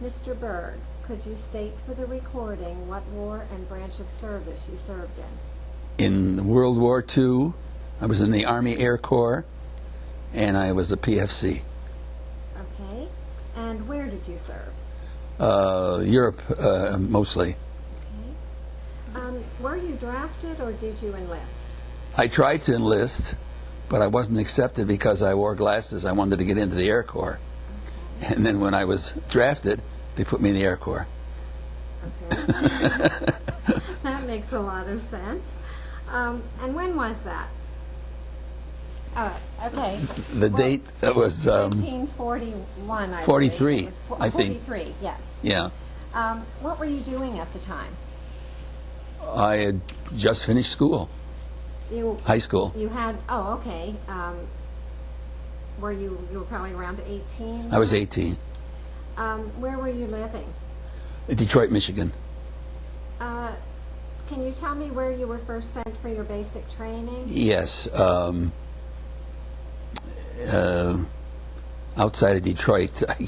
Mr. Berg, could you state for the recording what war and branch of service you served in? In World War II, I was in the Army Air Corps, and I was a PFC. Okay. And where did you serve? Europe, mostly. Okay. Were you drafted or did you enlist? I tried to enlist, but I wasn't accepted because I wore glasses. I wanted to get into the Air Corps. Okay. And then when I was drafted, they put me in the Air Corps. Okay. That makes a lot of sense. And when was that? Okay. The date was 1941, I 43, believe. It was I think. 43, yes. Yeah. What were you doing at the time? I had just finished school, high school. You had, oh, okay. You were probably around 18? I was 18. Where were you living? Detroit, Michigan. Can you tell me where you were first sent for your basic training? Yes. Outside of Detroit. I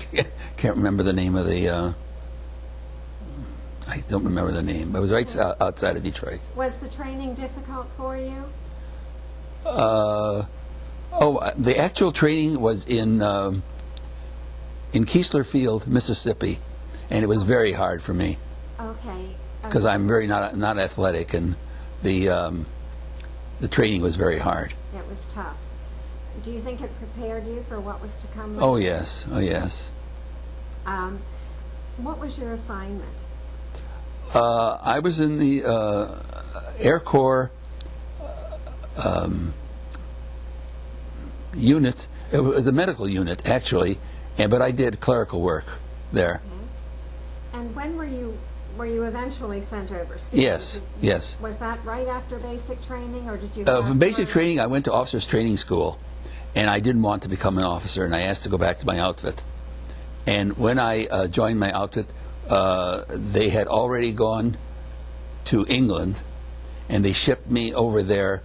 can't remember the name of the... I don't remember the name. It was right outside of Detroit. Was the training difficult for you? The actual training was in Keesler Field, Mississippi, and it was very hard for me. Okay. Because I'm very not athletic, and the training was very hard. It was tough. Do you think it prepared you for what was to come later? Oh yes, oh yes. What was your assignment? I was in the Air Corps unit. It was a medical unit, actually, but I did clerical work there. Okay. And when were you eventually sent overseas? Yes, yes. Was that right after basic training, or did you? For basic training, I went to officers' training school, and I didn't want to become an officer, and I asked to go back to my outfit. And when I joined my outfit, they had already gone to England, and they shipped me over there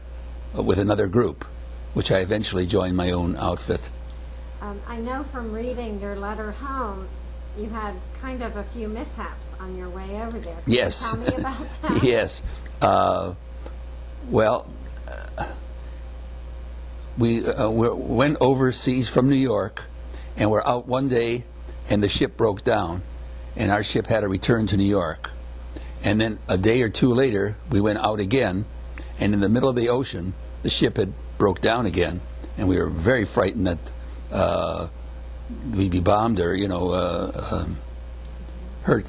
with another group, which I eventually joined my own outfit. I know from reading your letter home, you had kind of a few mishaps on your way over there. Can Yes. you tell me about that? Yes. We went overseas from New York, and we're out one day, and the ship broke down, and our ship had to return to New York. And then a day or two later, we went out again, and in the middle of the ocean, the ship had broke down again, and we were very frightened that we'd be bombed or, hurt.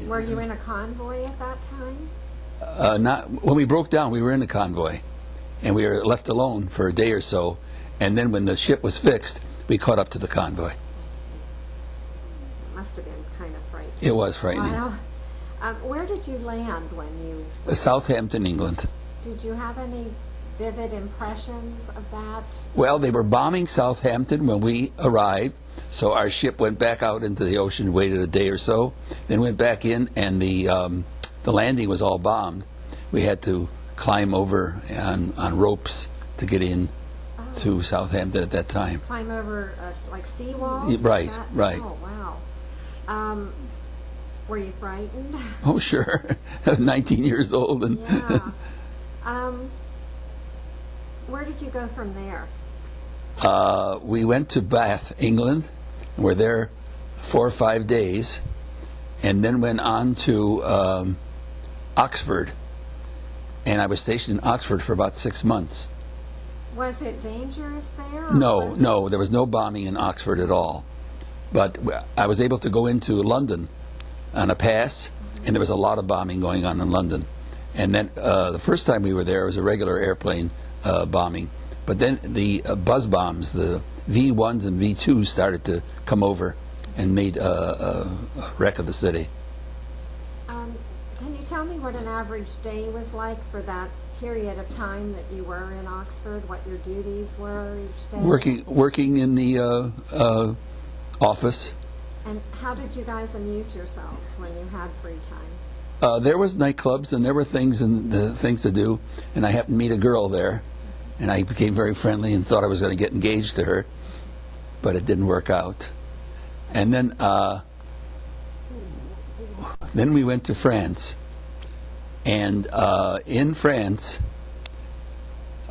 Were you in a convoy at that time? Not when we broke down. We were in the convoy, and we were left alone for a day or so. And then when the ship was fixed, we caught up to the convoy. It must have been kind of frightening. It was frightening. Well, where did you land when you... Southampton, England. Did you have any vivid impressions of that? Well, they were bombing Southampton when we arrived, so our ship went back out into the ocean, waited a day or so, then went back in, and the landing was all bombed. We had to climb over on ropes to get in to Southampton at that time. Climb over like seawalls? Right, right. Oh, wow. Were you frightened? Oh, sure. I was 19 years old. And Yeah. Where did you go from there? We went to Bath, England, and were there 4 or 5 days, and then went on to Oxford, and I was stationed in Oxford for about 6 months. Was it dangerous there? No, there was no bombing in Oxford at all. But I was able to go into London on a pass, and there was a lot of bombing going on in London. And then the first time we were there, it was a regular airplane bombing. But then the buzz bombs, the V-1s and V-2s started to come over and made a wreck of the city. Can you tell me what an average day was like for that period of time that you were in Oxford, what your duties were each day? Working in the office. And how did you guys amuse yourselves when you had free time? There was nightclubs, and there were things to do, and I happened to meet a girl there, and I became very friendly and thought I was going to get engaged to her, but it didn't work out. And then then we went to France. And in France,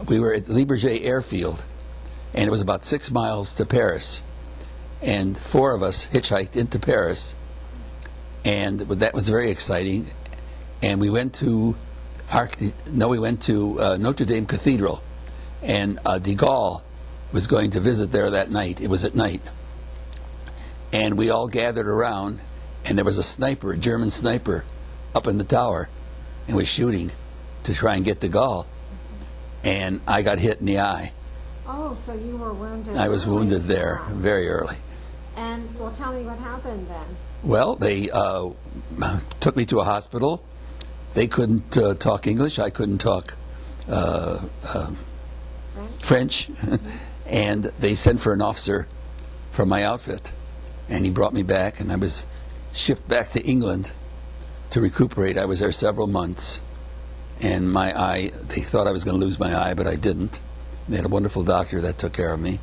we were at Liberget Airfield, and it was about 6 miles to Paris. And 4 of us hitchhiked into Paris, and that was very exciting. And we went to Notre Dame Cathedral, and DeGaulle was going to visit there that night. It was at night. And we all gathered around, and there was a sniper, a German sniper, up in the tower, and was shooting to try and get DeGaulle. And I got hit in the eye. Oh, so you were wounded. I was wounded there very early. And, well, tell me what happened then. Well, they took me to a hospital. They couldn't talk English. I couldn't talk French. And they sent for an officer from my outfit. And he brought me back, and I was shipped back to England to recuperate. I was there several months. And my eye, they thought I was going to lose my eye, but I didn't. They had a wonderful doctor that took care of me.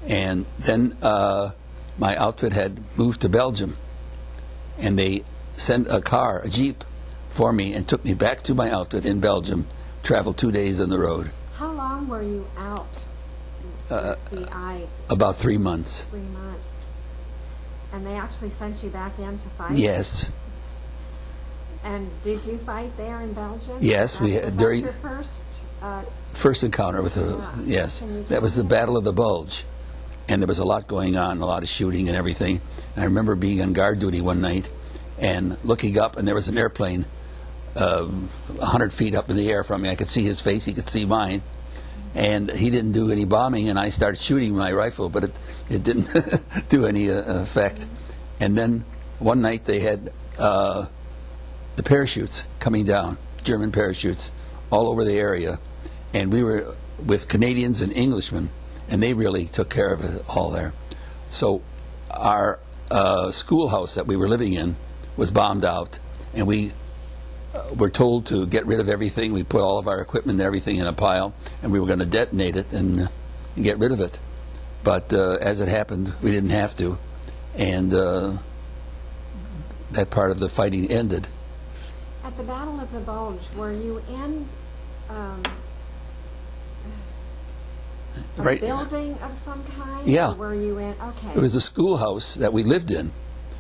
And then my outfit had moved to Belgium. And they sent a car, a Jeep, for me and took me back to my outfit in Belgium, traveled 2 days on the road. How long were you out with the eye? About 3 months. 3 months. And they actually sent you back in to fight? Yes. And did you fight there in Belgium? Yes, we had was during that your first encounter with the yes. That was the Battle of the Bulge, and there was a lot going on, a lot of shooting and everything. And I remember being on guard duty one night and looking up, and there was an airplane 100 feet up in the air from me. I could see his face, he could see mine, and he didn't do any bombing. And I started shooting my rifle, but it didn't do any effect. And then one night they had the parachutes coming down, German parachutes, all over the area. And we were with Canadians and Englishmen, and they really took care of it all there. So our schoolhouse that we were living in was bombed out, and we were told to get rid of everything. We put all of our equipment and everything in a pile, and we were going to detonate it and get rid of it. But as it happened, we didn't have to, and that part of the fighting ended. At the Battle of the Bulge, were you in a Right. building of some kind? Yeah. Or were you in, okay. It was a schoolhouse that we lived in.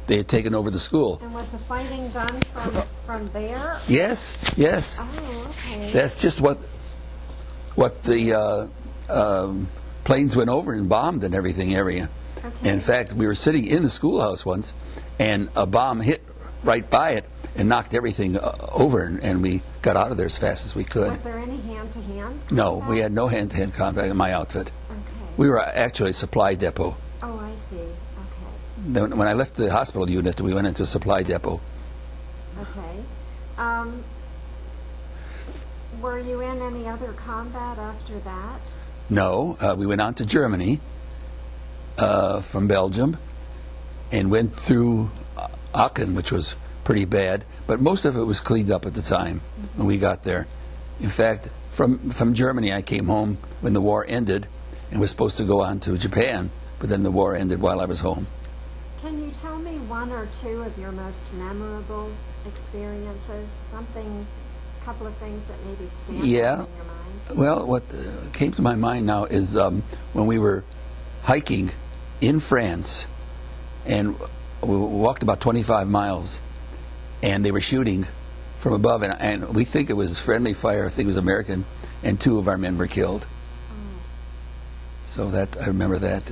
They had taken over the school. And was the fighting done from there? Yes, yes. Oh, okay. That's just what the planes went over and bombed and everything area. Okay. In fact, we were sitting in the schoolhouse once, and a bomb hit right by it and knocked everything over, and we got out of there as fast as we could. Was there any hand-to-hand No, combat? we had no hand-to-hand combat in my outfit. Okay. We were actually a supply depot. Oh, I see. Okay. Then when I left the hospital unit, we went into a supply depot. Okay. Were you in any other combat after that? No, we went on to Germany from Belgium and went through Aachen, which was pretty bad, but most of it was cleaned up at the time when we got there. In fact, from Germany, I came home when the war ended and was supposed to go on to Japan, but then the war ended while I was home. Can you tell me one or two of your most memorable experiences? Something, a couple of things that maybe stand out in your mind? Well, what came to my mind now is when we were hiking in France, and we walked about 25 miles, and they were shooting from above, and we think it was friendly fire. I think it was American, and 2 of our men were killed. Oh. So that I remember that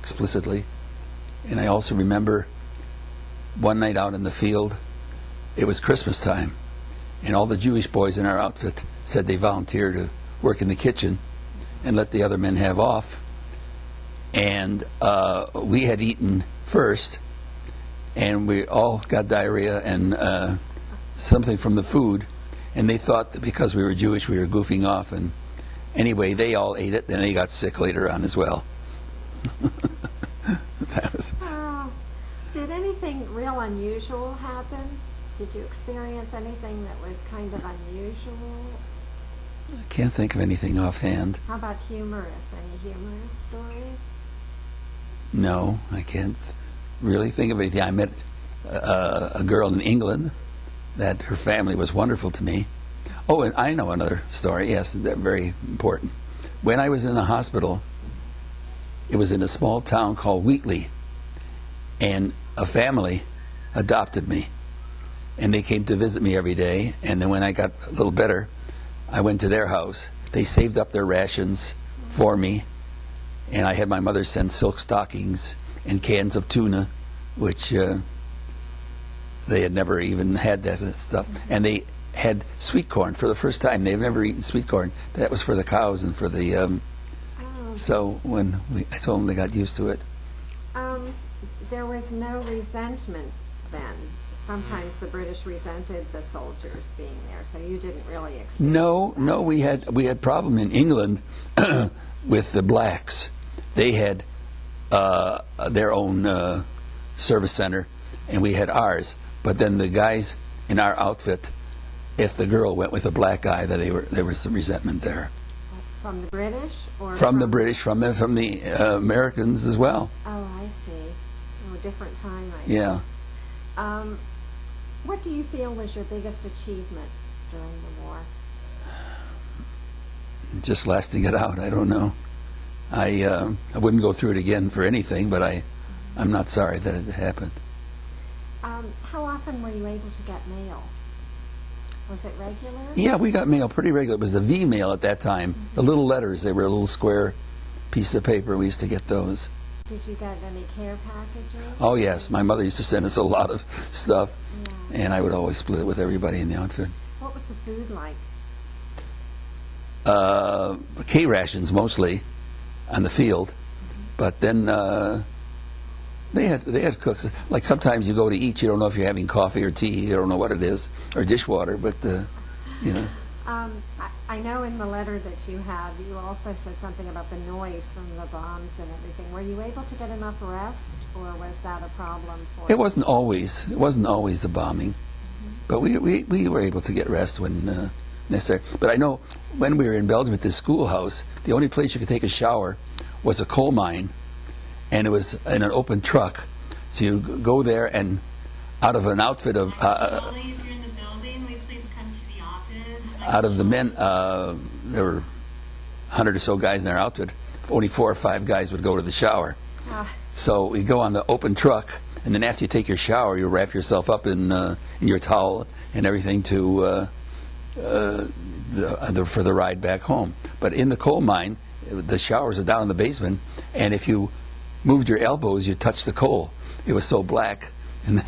explicitly. And I also remember one night out in the field, it was Christmas time, and all the Jewish boys in our outfit said they volunteered to work in the kitchen and let the other men have off. And we had eaten first, and we all got diarrhea and something from the food, and they thought that because we were Jewish we were goofing off, and anyway they all ate it, and they got sick later on as well. Did anything real unusual happen? Did you experience anything that was kind of unusual? I can't think of anything offhand. How about humorous? Any humorous stories? No, I can't really think of anything. I met a girl in England that her family was wonderful to me. Oh, and I know another story. Yes, that's very important. When I was in the hospital, it was in a small town called Wheatley, and a family adopted me. And they came to visit me every day. And then when I got a little better, I went to their house. They saved up their rations for me. And I had my mother send silk stockings and cans of tuna, which they had never even had that stuff. And they had sweet corn for the first time. They've never eaten sweet corn. That was for the cows and for the... So when I told them, they got used to it. There was no resentment then. Sometimes the British resented the soldiers being there, so you didn't really experience No, we had problem in England with the blacks. They had their own service center, and we had ours. But then the guys in our outfit, if the girl went with a black guy, that there was some resentment there. From the British, or from the British, from the Americans as well. Oh, I see. Oh, different time. Yeah. What do you feel was your biggest achievement during the war? Just lasting it out. I don't know. I wouldn't go through it again for anything, but I'm not sorry that it happened. How often were you able to get mail? Was it regular? Yeah, we got mail pretty regular. It was the V mail at that time. The little letters, they were a little square piece of paper. We used to get those. Did you get any care packages? Oh, yes. My mother used to send us a lot of stuff, and I would always split it with everybody in the outfit. What was the food like? K rations mostly on the field, but then they had cooks. Like sometimes you go to eat, you don't know if you're having coffee or tea, you don't know what it is, or dishwater, but you know. I know in the letter that you had, you also said something about the noise from the bombs and everything. Were you able to get enough rest, or was that a problem for you? It wasn't always the bombing, but we were able to get rest when necessary. But I know when we were in Belgium at this schoolhouse, the only place you could take a shower was a coal mine, and it was in an open truck. So you go there, and out of an outfit of out of the men, there were 100 or so guys in our outfit. Only 4 or 5 guys would go to the shower. So we go on the open truck, and then after you take your shower, you wrap yourself up in your towel and everything to for the ride back home. But in the coal mine, the showers are down in the basement, and if you moved your elbows, you touched the coal. It was so black, and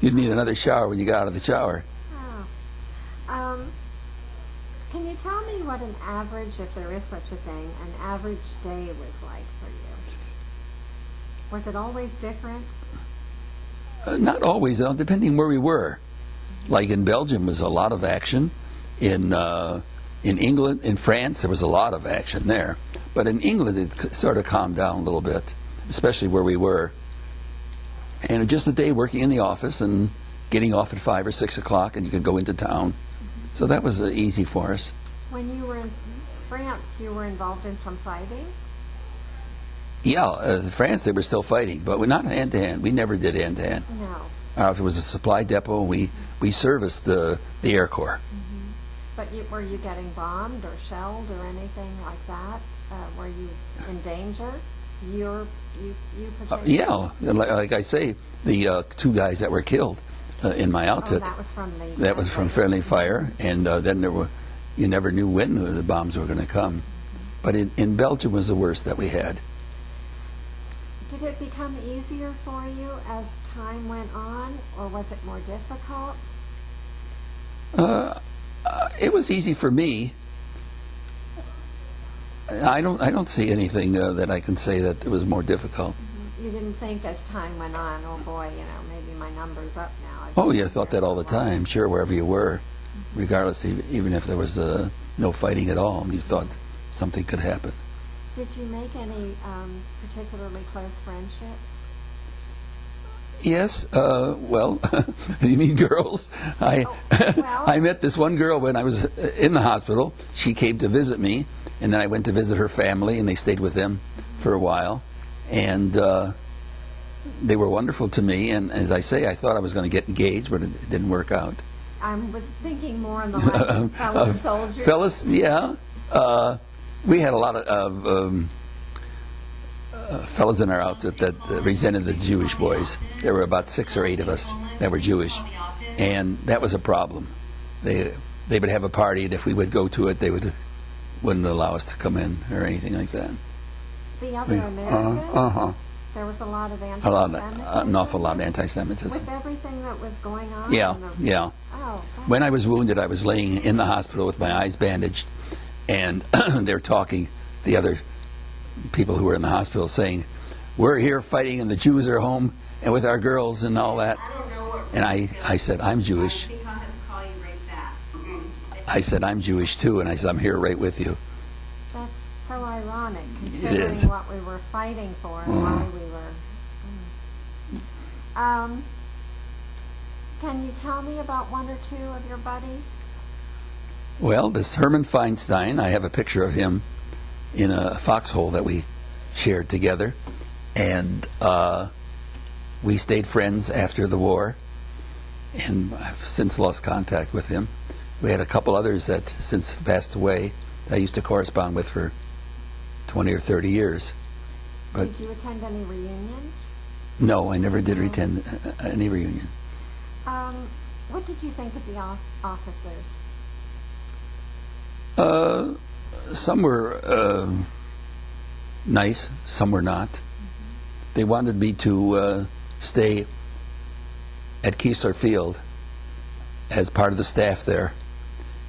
you'd need another shower when you got out of the shower. Can you tell me what an average, if there is such a thing, an average day was like for you? Was it always different? Not always, depending where we were. Like in Belgium, was a lot of action. In England, in France, there was a lot of action there. But in England, it sort of calmed down a little bit, especially where we were. And just a day working in the office and getting off at 5 or 6 o'clock, and you could go into town. So that was easy for us. When you were in France, you were involved in some fighting? Yeah, France, they were still fighting, but we're not hand-to-hand. We never did hand-to-hand. No. It was a supply depot, and we serviced the Air Corps. But were you getting bombed or shelled or anything like that? Were you in danger? You particularly? Yeah, like I say, the 2 guys that were killed in my outfit. Oh, that was from the... That was from friendly fire, and then you never knew when the bombs were going to come. But in Belgium was the worst that we had. Did it become easier for you as time went on, or was it more difficult? It was easy for me. I don't see anything that I can say that it was more difficult. You didn't think as time went on, oh boy, maybe my number's up now. Oh, yeah, I thought that all the time, sure, wherever you were, regardless, even if there was no fighting at all, you thought something could happen. Did you make any particularly close friendships? Yes, well, you mean girls? I met this one girl when I was in the hospital. She came to visit me, and then I went to visit her family, and they stayed with them for a while. And they were wonderful to me, and as I say, I thought I was going to get engaged, but it didn't work out. I was thinking more on the lines of fellow soldiers. Fellas, yeah. We had a lot of fellas in our outfit that resented the Jewish boys. There were about 6 or 8 of us that were Jewish, and that was a problem. They would have a party, and if we would go to it, they wouldn't allow us to come in or anything like that. The other Americans? There was a lot of anti-Semitism? An awful lot of anti-Semitism. With everything that was going on? Yeah, yeah. Oh, when I was wounded, I was laying in the hospital with my eyes bandaged, and they're talking, the other people who were in the hospital, saying, "We're here fighting and the Jews are home and with our girls and all that." And I said, "I'm Jewish." I said, "I'm Jewish too," and I said, "I'm here right with you." That's so ironic, It considering is. what we were fighting for and why we were. Can you tell me about one or two of your buddies? Well, this Herman Feinstein, I have a picture of him in a foxhole that we shared together, and we stayed friends after the war, and I've since lost contact with him. We had a couple others that since passed away that I used to correspond with for 20 or 30 years. But Did you attend any reunions? no, I never did attend any reunion. What did you think of the officers? Some were nice, some were not. They wanted me to stay at Keesler Field as part of the staff there.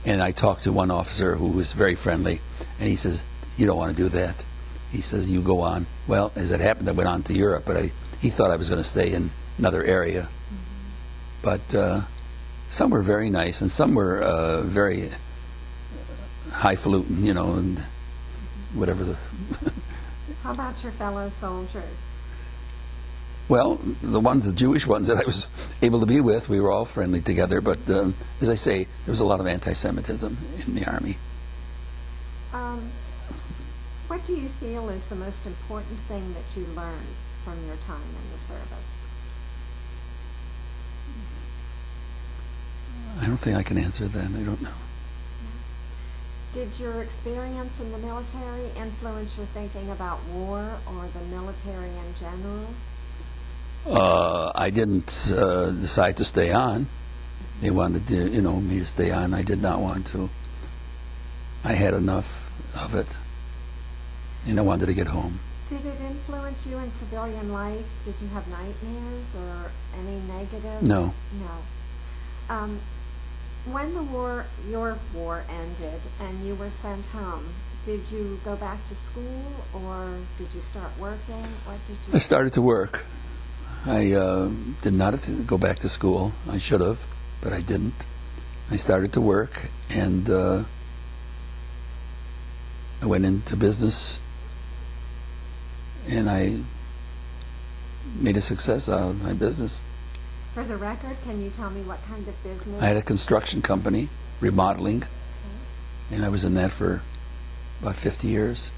And I talked to one officer who was very friendly, and he says, "You don't want to do that." He says, "You go on." Well, as it happened, I went on to Europe, but he thought I was going to stay in another area. But some were very nice, and some were very highfalutin, and whatever the... How about your fellow soldiers? Well, the Jewish ones that I was able to be with, we were all friendly together, but as I say, there was a lot of anti-Semitism in the Army. What do you feel is the most important thing that you learned from your time in the service? I don't think I can answer that. I don't know. Did your experience in the military influence your thinking about war or the military in general? I didn't decide to stay on. They wanted to, me to stay on. I did not want to. I had enough of it, and I wanted to get home. Did it influence you in civilian life? Did you have nightmares or any negative? No. No. When your war ended and you were sent home, did you go back to school or did you start working? What did you? I started to work. I did not go back to school. I should have, but I didn't. I started to work, and I went into business, and I made a success out of my business. For the record, can you tell me what kind of business? I had a construction company, remodeling, Okay. and I was in that for about 50 years.